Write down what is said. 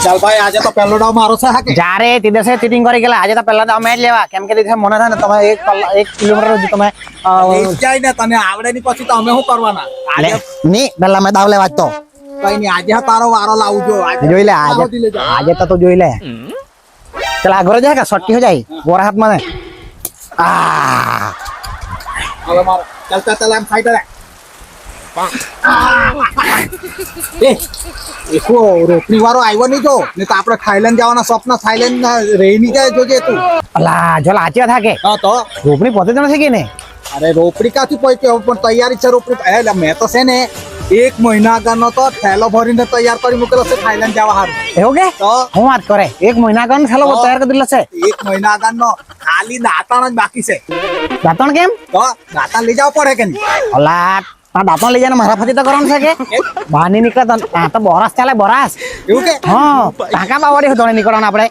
ચાલ ભાઈ આજે તો પહેલો દાવ મારો છે હાકે જારે તે દિવસે ચીટિંગ કરી ગયેલા આજે તો પહેલા દાવ મેચ લેવા કેમ કે દિવસે મને થાય ને તમે 1 કિલોમીટર સુધી તમે જાય ને તને આવડે ની પછી તો અમે શું કરવાના લે આજે ની પહેલા મેં દાવ લેવા જ તો કઈ નહીં આજે તારો વારો લાવજો જોઈ લે આજે તો તું જોઈ લે ચલ આગળ જા કે સટ્ટી હો જાય બોરા હાથ માં આ હવે મારો ચાલ ચાલ એમ ફાઈટર એકો રોકડી વાળો આવ્યો નહીં જો ને તો આપણે થાઈલેન્ડ જવાના સ્વપ્ન થાઈલેન્ડ રહી નહીં જાય જોજે તું અલા જો લાચી થાકે હા તો રોપણી પોતે તો નથી કે ને અરે રોપડી કાથી પહોંચ્યો પણ તૈયારી છે રોપડી એટલે મેં તો છે ને 1 મહિના આગળનો તો થેલો ભરીને તૈયાર કરી મૂકેલો છે થાઈલેન્ડ જવા હારું એવું કે તો હું વાત કરે 1 મહિના કાન થેલો તૈયાર કરી દીધો છે 1 મહિના આગળનો ખાલી દાંતણ જ બાકી છે દાંતણ કેમ તો દાંતણ લઈ જવા પડે કે નહીં અલા આ દાંતણ લઈ જઈને મારા ફતી તો કરવાનું છે કે બહાર ની નીકળે તો બોરાસ ચાલે બોરાસ એવું કે હા ટાકા બાવડી ધોણે નીકળવાનું આપણે